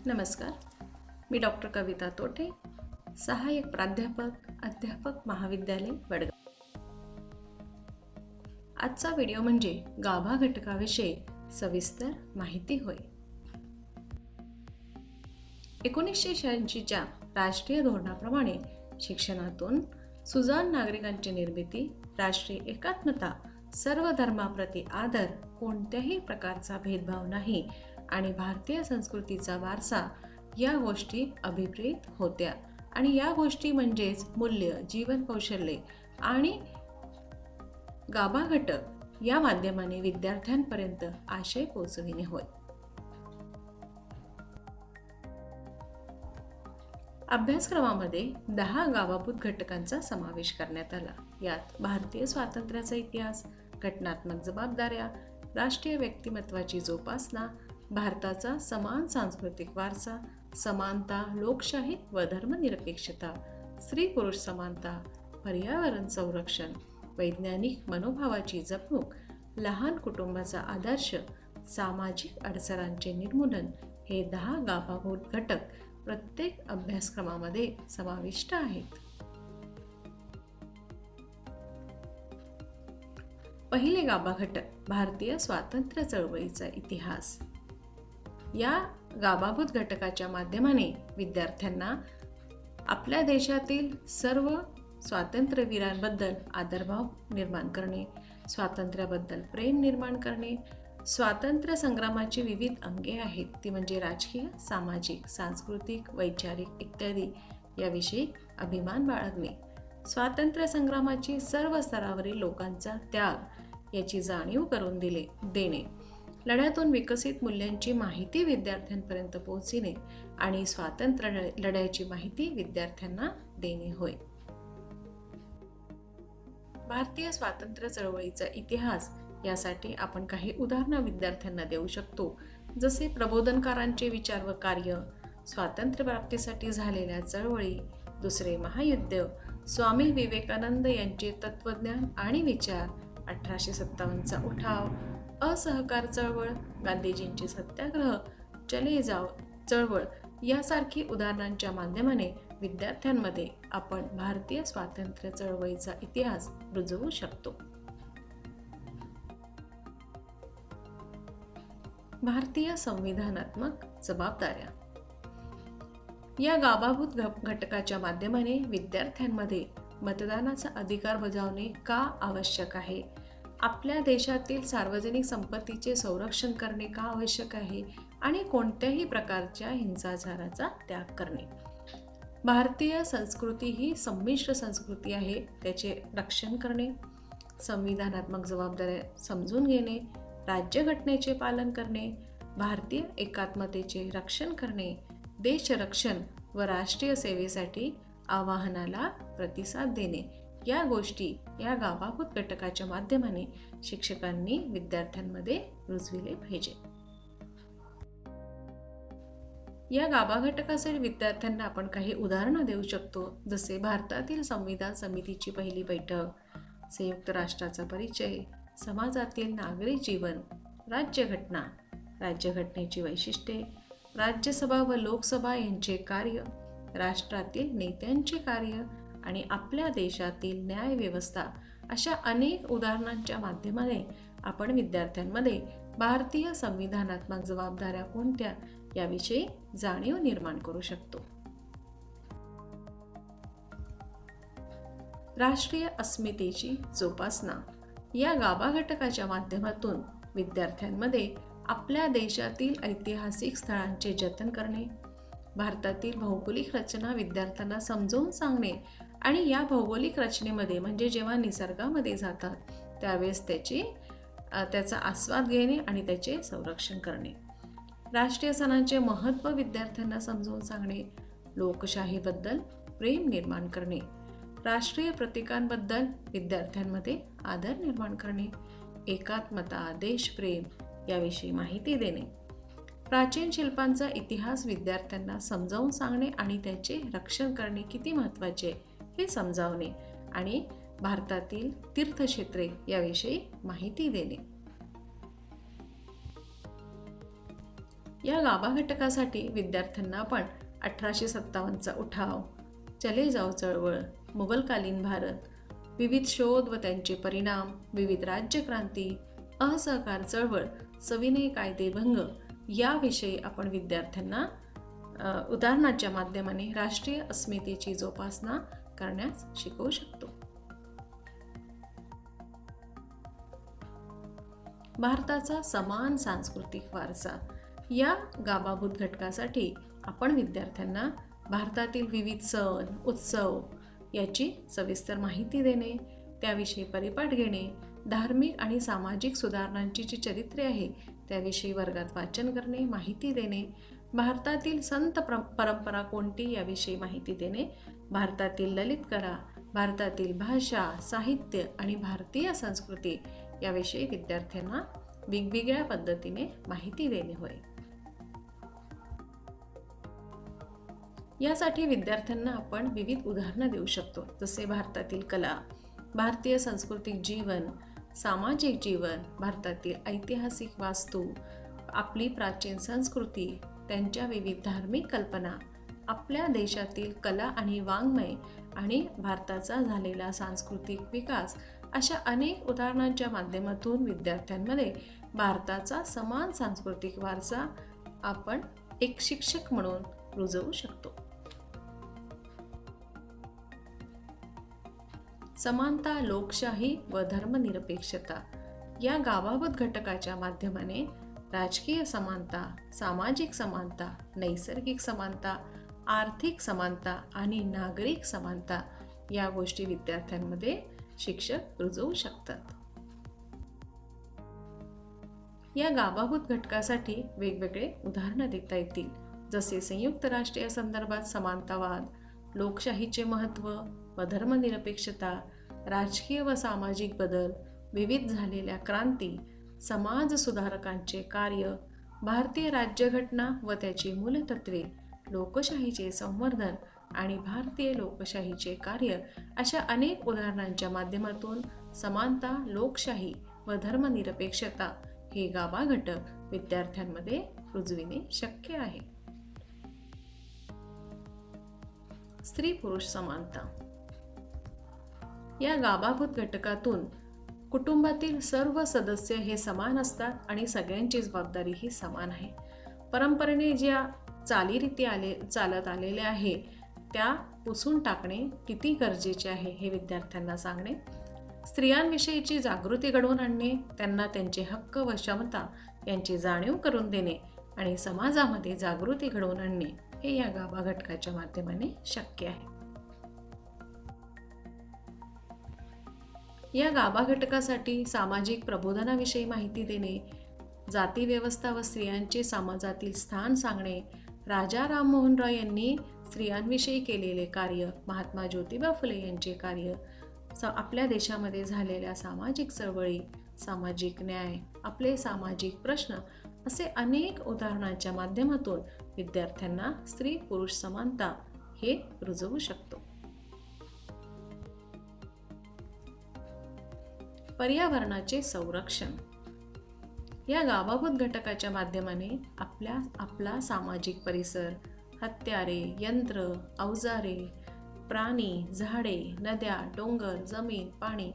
नमस्कार, मी डॉक्टर कविता तोटे, सहाय्यक प्राध्यापक, अध्यापक, महाविद्यालय, वडगाव. आजचा व्हिडिओ म्हणजे गाभा घटकाविषयी सविस्तर माहिती होय. 1986च्या राष्ट्रीय धोरणाप्रमाणे शिक्षणातून सुजाण नागरिकांची निर्मिती, राष्ट्रीय एकात्मता, सर्व धर्माप्रती आदर, कोणत्याही प्रकारचा भेदभाव नाही आणि भारतीय संस्कृतीचा वारसा या गोष्टी अभिप्रेत होत्या. आणि या गोष्टी म्हणजेच मूल्य, जीवन कौशल्ये आणि गाभा घटक या माध्यमाने विद्यार्थ्यांपर्यंत आशय पोहोचविणे होय. अभ्यासक्रमामध्ये 10 गावाभूत घटकांचा समावेश करण्यात आला. यात भारतीय स्वातंत्र्याचा इतिहास, घटनात्मक जबाबदाऱ्या, राष्ट्रीय व्यक्तिमत्वाची जोपासना, भारताचा समान सांस्कृतिक वारसा, समानता, लोकशाही व धर्मनिरपेक्षता, स्त्री पुरुष समानता, पर्यावरण संरक्षण, वैज्ञानिक मनोभावाची जपणूक, लहान कुटुंबाचा आदर्श, सामाजिक अडसरांचे निर्मूलन हे 10 गाभाभूत घटक प्रत्येक अभ्यासक्रमामध्ये समाविष्ट आहेत. पहिले गाभा घटक, भारतीय स्वातंत्र्य चळवळीचा इतिहास. या गाभाभूत घटकाच्या माध्यमाने विद्यार्थ्यांना आपल्या देशातील सर्व स्वातंत्र्यवीरांबद्दल आदरभाव निर्माण करणे, स्वातंत्र्याबद्दल प्रेम निर्माण करणे, स्वातंत्र्य संग्रामाची विविध अंगे आहेत, ती म्हणजे राजकीय, सामाजिक, सांस्कृतिक, वैचारिक इत्यादी याविषयी अभिमान बाळगणे, स्वातंत्र्य संग्रामाची सर्व स्तरावरील लोकांचा त्याग याची जाणीव करून देणे, लढ्यातून विकसित मूल्यांची माहिती विद्यार्थ्यांपर्यंत पोहोचविणे आणि स्वातंत्र्य लढ्याची माहिती विद्यार्थ्यांना देणे होय. भारतीय स्वातंत्र्य चळवळीचा इतिहास यासाठी आपण काही उदाहरणं विद्यार्थ्यांना देऊ शकतो, जसे प्रबोधनकारांचे विचार व कार्य, स्वातंत्र्य प्राप्तीसाठी झालेल्या चळवळी, दुसरे महायुद्ध, स्वामी विवेकानंद यांचे तत्वज्ञान आणि विचार, 1857चा उठाव, असहकार चळवळ, गांधीजींचे सत्याग्रह, चले जाव चळवळ यासारखी उदाहरणांच्या माध्यमाने विद्यार्थ्यांमध्ये आपण भारतीय स्वातंत्र्य चळवळीचा इतिहास रुजवू शकतो. भारतीय संविधानात्मक जबाबदाऱ्या. या गाभाभूत घटकाच्या माध्यमाने विद्यार्थ्यांमध्ये मतदानाचा अधिकार बजावणे का आवश्यक आहे, आपल्या देशातील सार्वजनिक संपत्तीचे संरक्षण करणे का आवश्यक आहे आणि कोणत्याही प्रकारच्या हिंसाचाराचा त्याग करणे. भारतीय संस्कृती ही संमिश्र संस्कृती आहे, त्याचे रक्षण करणे, संविधानात्मक जबाबदाऱ्या समजून घेणे, राज्यघटनेचे पालन करणे, भारतीय एकात्मतेचे रक्षण करणे, देशरक्षण व राष्ट्रीय सेवेसाठी आवाहनाला प्रतिसाद देणे या गोष्टी या गाभाभूत घटकाच्या माध्यमाने शिक्षकांनी विद्यार्थ्यांमध्ये रुजविले पाहिजे. या गाभा घटकासाठी विद्यार्थ्यांना आपण काही उदाहरणं देऊ शकतो, जसे भारतातील संविधान समितीची पहिली बैठक, संयुक्त राष्ट्राचा परिचय, समाजातील नागरी जीवन, राज्यघटना, राज्यघटनेची वैशिष्ट्ये, राज्यसभा व लोकसभा यांचे कार्य, राष्ट्रातील नेत्यांचे कार्य आणि आपल्या देशातील न्याय व्यवस्था अशा अनेक उदाहरणांच्या माध्यमाने आपण विद्यार्थ्यांमध्ये भारतीय संविधानात्मक जबाबदाऱ्या कोणत्या याविषयी जाणीव निर्माण करू शकतो. राष्ट्रीय अस्मितेची जोपासना. या गाभा घटकाच्या माध्यमातून विद्यार्थ्यांमध्ये आपल्या देशातील ऐतिहासिक स्थळांचे जतन करणे, भारतातील भौगोलिक रचना विद्यार्थ्यांना समजावून सांगणे आणि या भौगोलिक रचनेमध्ये म्हणजे जेव्हा निसर्गामध्ये जातात त्यावेळेस त्याचा आस्वाद घेणे आणि त्याचे संरक्षण करणे, राष्ट्रीय सणांचे महत्त्व विद्यार्थ्यांना समजावून सांगणे, लोकशाहीबद्दल प्रेम निर्माण करणे, राष्ट्रीय प्रतीकांबद्दल विद्यार्थ्यांमध्ये आदर निर्माण करणे, एकात्मता, देशप्रेम याविषयी माहिती देणे, प्राचीन शिल्पांचा इतिहास विद्यार्थ्यांना समजावून सांगणे आणि त्याचे रक्षण करणे किती महत्त्वाचे हे समजावणे आणि भारतातील तीर्थक्षेत्रे याविषयी माहिती देणे. या गाभा घटकासाठी विद्यार्थ्यांना आपण 1857चा उठाव, चले जाव चळवळ, मुघलकालीन भारत, विविध शोध व त्यांचे परिणाम, विविध राज्यक्रांती, असहकार चळवळ, सविनय कायदेभंग याविषयी आपण विद्यार्थ्यांना उदाहरणाच्या माध्यमाने राष्ट्रीय अस्मितेची जोपासना करण्यास शिकवू शकतो. भारताचा समान सांस्कृतिक वारसा या गाभाभूत घटकासाठी आपण विद्यार्थ्यांना भारतातील विविध सण उत्सव याची सविस्तर माहिती देणे, त्याविषयी परिपाठ घेणे, धार्मिक आणि सामाजिक सुधारणांची जी चरित्रे आहे त्याविषयी वर्गात वाचन करणे, माहिती देणे, भारतातील संत परंपरा कोणती याविषयी माहिती देणे, भारतातील ललित कला, भारतातील भाषा, साहित्य आणि भारतीय संस्कृती याविषयी विद्यार्थ्यांना वेगवेगळ्या पद्धतीने माहिती देणे होय. यासाठी विद्यार्थ्यांना आपण विविध उदाहरणं देऊ शकतो, जसे भारतातील कला, भारतीय सांस्कृतिक जीवन, सामाजिक जीवन, भारतातील ऐतिहासिक वास्तू, आपली प्राचीन संस्कृती, त्यांच्या विविध धार्मिक कल्पना, आपल्या देशातील कला आणि वाङ्मय आणि भारताचा झालेला सांस्कृतिक विकास अशा अनेक उदाहरणांच्या माध्यमातून विद्यार्थ्यांमध्ये भारताचा समान सांस्कृतिक वारसा आपण एक शिक्षक म्हणून रुजवू शकतो. समानता, लोकशाही व धर्मनिरपेक्षता या गाभाभूत घटकाच्या माध्यमाने राजकीय समानता, सामाजिक समानता, नैसर्गिक समानता, आर्थिक समानता आणि नागरिक समानता या गोष्टी विद्यार्थ्यांमध्ये शिक्षक रुजवू शकतात. या गाभाभूत घटकासाठी वेगवेगळे उदाहरणं देता येतील, जसे संयुक्त राष्ट्रीय संदर्भात समानतावाद, लोकशाहीचे महत्त्व व धर्मनिरपेक्षता, राजकीय व सामाजिक बदल, विविध झालेल्या क्रांती, समाज सुधारकांचे कार्य, भारतीय राज्यघटना व त्याची मूलतत्त्वे, लोकशाहीचे संवर्धन आणि भारतीय लोकशाहीचे कार्य अशा अनेक उदाहरणांच्या माध्यमातून समानता, लोकशाही व धर्मनिरपेक्षता हे गाभा घटक विद्यार्थ्यांमध्ये रुजविणे शक्य आहे. स्त्री पुरुष समानता या गाभाभूत घटकातून कुटुंबातील सर्व सदस्य हे समान असतात आणि सगळ्यांची जबाबदारी ही समान आहे. परंपरेने ज्या चालीरीती चालत आलेल्या आहे त्या पुसून टाकणे किती गरजेचे आहे हे विद्यार्थ्यांना सांगणे, स्त्रियांविषयीची जागृती घडवून आणणे, त्यांना त्यांचे हक्क व क्षमता यांची जाणीव करून देणे आणि समाजामध्ये जागृती घडवून आणणे हे या गाभा घटकाच्या माध्यमाने शक्य आहे. या गाभा घटकासाठी सामाजिक प्रबोधनाविषयी माहिती देणे, जाती व्यवस्था व स्त्रियांचे समाजातील स्थान सांगणे, राजा राममोहन रॉय यांनी स्त्रियांविषयी केलेले कार्य, महात्मा ज्योतिबा फुले यांचे कार्य, आपल्या देशामध्ये झालेल्या सामाजिक चळवळी, सामाजिक न्याय, आपले सामाजिक प्रश्न असे अनेक उदाहरणांच्या माध्यमातून विद्यार्थ्यांना स्त्री पुरुष समानता हे रुजवू शकतो. पर्यावरणाचे संरक्षण या गाभाभूत घटकाच्या माध्यमाने आपला सामाजिक परिसर, हत्यारे, यंत्र, अवजारे, प्राणी, झाडे, नद्या, डोंगर, जमीन, पाणी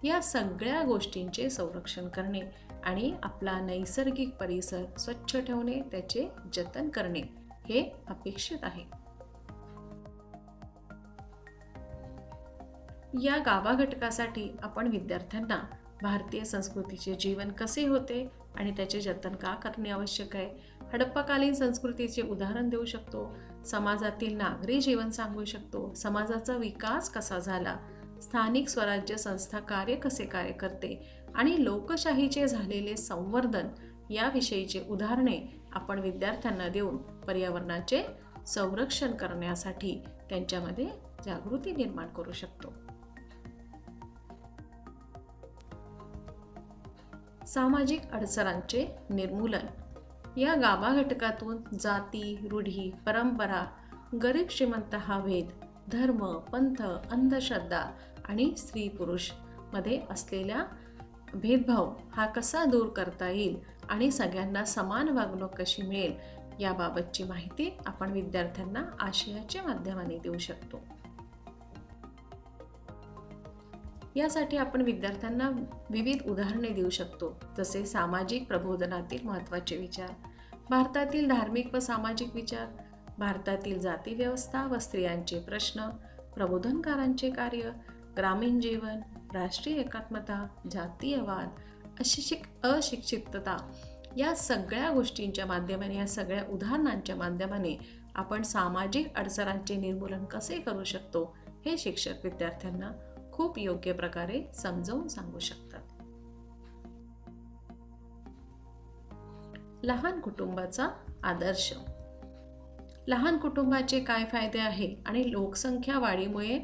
या सगळ्या गोष्टींचे संरक्षण करणे आणि आपला नैसर्गिक परिसर स्वच्छ ठेवणे, त्याचे जतन करणे हे अपेक्षित आहे. या गाभा घटकासाठी आपण विद्यार्थ्यांना भारतीय संस्कृतीचे जीवन कसे होते आणि त्याचे जतन का करणे आवश्यक आहे, हडप्पाकालीन संस्कृतीचे उदाहरण देऊ शकतो, समाजातील नागरी जीवन सांगू शकतो, समाजाचा विकास कसा झाला, स्थानिक स्वराज्य संस्था कसे कार्य करते आणि लोकशाहीचे झालेले संवर्धन याविषयीचे उदाहरणे आपण विद्यार्थ्यांना देऊन पर्यावरणाचे संरक्षण करण्यासाठी त्यांच्यामध्ये जागृती निर्माण करू शकतो. सामाजिक अडसरांचे निर्मूलन या गाभा घटकातून जाती, रूढी, परंपरा, गरीब श्रीमंत हा भेद, धर्म, पंथ, अंधश्रद्धा आणि स्त्री पुरुष मध्ये असलेला भेदभाव हा कसा दूर करता येईल आणि सगळ्यांना समान वागणूक कशी मिळेल याबाबतची माहिती आपण विद्यार्थ्यांना आशयाच्या माध्यमाने देऊ शकतो. यासाठी आपण विद्यार्थ्यांना विविध उदाहरणे देऊ शकतो, जसे सामाजिक प्रबोधनातील महत्त्वाचे विचार, भारतातील धार्मिक व सामाजिक विचार, भारतातील जाती व्यवस्था व स्त्रियांचे प्रश्न, प्रबोधनकारांचे कार्य, ग्रामीण जीवन, राष्ट्रीय एकात्मता, जातीयवाद, अशिक्षितता या सगळ्या गोष्टींच्या माध्यमाने, या सगळ्या उदाहरणांच्या माध्यमाने आपण सामाजिक अडसरांचे निर्मूलन कसे करू शकतो हे शिक्षक विद्यार्थ्यांना खूप योग्य प्रकारे समजावून सांगू शकतात. लहान कुटुंबाचा आदर्श. लहान कुटुंबाचे काय फायदे आहे आणि लोकसंख्या वाढीमुळे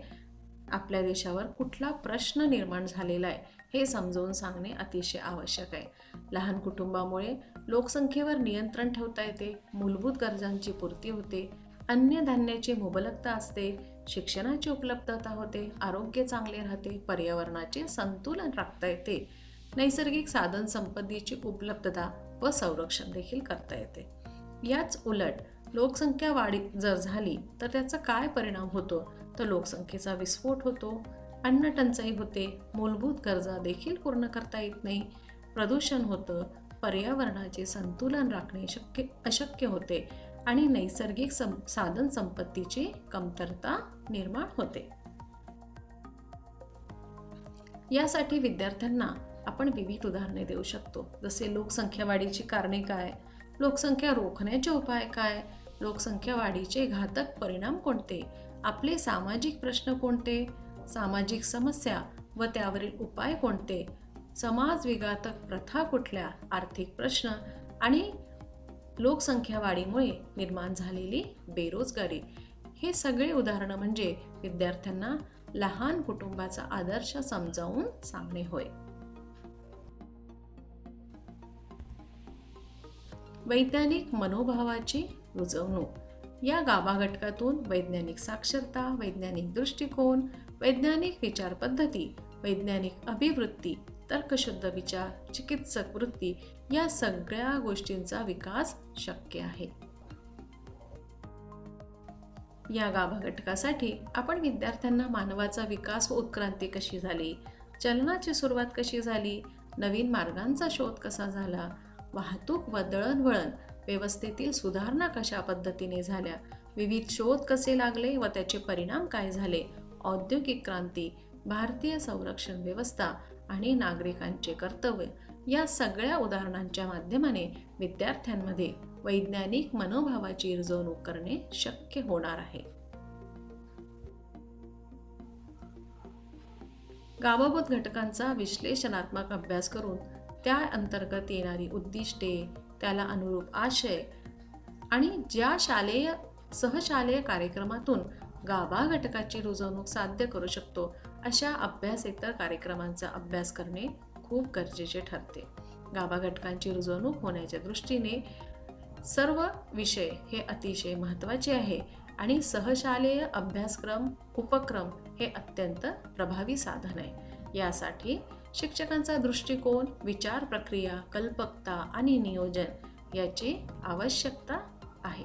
आपल्या देशावर कुठला प्रश्न निर्माण झालेला आहे हे समजावून सांगणे अतिशय आवश्यक आहे. लहान कुटुंबामुळे लोकसंख्येवर नियंत्रण ठेवता येते, मूलभूत गरजांची पूर्ती होते, अन्नधान्याची मुबलकता असते, शिक्षणाची उपलब्धता होते, आरोग्य चांगले राहते, पर्यावरणाचे संतुलन राखता येते, नैसर्गिक साधन संपत्तीची उपलब्धता व संरक्षण देखील करता येते. याच उलट लोकसंख्या वाढ जर झाली तर त्याचा काय परिणाम होतो, तर लोकसंख्येचा विस्फोट होतो, अन्न टंचाई होते, मूलभूत गरजा देखील पूर्ण करता येत नाही, प्रदूषण होतं, पर्यावरणाचे संतुलन राखणे अशक्य होते आणि नैसर्गिक साधन संपत्तीची कमतरता निर्माण होते. यासाठी विद्यार्थ्यांना आपण विविध उदाहरणे देऊ शकतो, जसे लोकसंख्या वाढीची कारणे काय, लोकसंख्या रोखण्याचे उपाय काय, लोकसंख्या वाढीचे घातक परिणाम कोणते, आपले सामाजिक प्रश्न कोणते, सामाजिक समस्या व त्यावरील उपाय कोणते, समाज विघातक प्रथा कुठल्या, आर्थिक प्रश्न आणि लोकसंख्या वाढीमुळे निर्माण झालेली बेरोजगारी. हे सगळे उदाहरणं म्हणजे विद्यार्थ्यांना लहान कुटुंबाचा आदर्श समजावून सांगणे होय. वैज्ञानिक मनोभावाची रुजवणूक. या गाभा घटकातून वैज्ञानिक साक्षरता, वैज्ञानिक दृष्टिकोन, वैज्ञानिक विचार पद्धती, वैज्ञानिक अभिवृत्ती, तर्कशुद्ध विचार, चिकित्सक वृत्ती या सगळ्या गोष्टींचा विकास शक्य आहे. या गाभा घटकासाठी आपण विद्यार्थ्यांना मानवाचा विकास व उत्क्रांती कशी झाली, चलनाची सुरुवात कशी झाली, नवीन मार्गांचा शोध कसा झाला, वाहतूक व दळणवळण व्यवस्थेतील सुधारणा कशा पद्धतीने झाल्या, विविध शोध कसे लागले व त्याचे परिणाम काय झाले, औद्योगिक क्रांती, भारतीय संरक्षण व्यवस्था आणि नागरिकांचे कर्तव्य या सगळ्या उदाहरणांच्या माध्यमाने विद्यार्थ्यांमध्ये वैज्ञानिक मनोभावाची रुजवणूक करणे शक्य होणार आहे. गावाभूत घटकांचा विश्लेषणात्मक अभ्यास करून त्या अंतर्गत येणारी उद्दिष्टे, त्याला अनुरूप आशय आणि ज्या सहशालेय कार्यक्रमातून गाभा घटकाची रुजवणूक साध्य करू शकतो अशा अभ्यासेतर कार्यक्रमांचा अभ्यास करणे खूप गरजेचे ठरते. गाभा घटकांची रुजवणूक होण्याच्या दृष्टीने सर्व विषय हे अतिशय महत्त्वाचे आहे आणि सहशालेय अभ्यासक्रम उपक्रम हे अत्यंत प्रभावी साधन आहे. यासाठी शिक्षकांचा दृष्टिकोन, विचार प्रक्रिया, कल्पकता आणि नियोजन याची आवश्यकता आहे.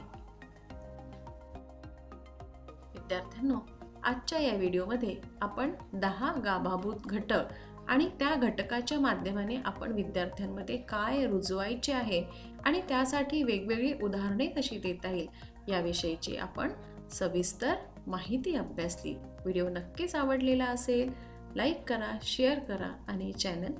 विद्यार्थ्यांनो, आजच्या या व्हिडिओमध्ये आपण 10 गाभाभूत घटक आणि त्या घटकाच्या माध्यमाने आपण विद्यार्थ्यांमध्ये काय रुजवायचे आहे आणि त्यासाठी वेगवेगळी उदाहरणे कशी देता येईल याविषयीची आपण सविस्तर माहिती अभ्यासली. व्हिडिओ नक्कीच आवडलेला असेल. लाईक करा, शेअर करा आणि चॅनल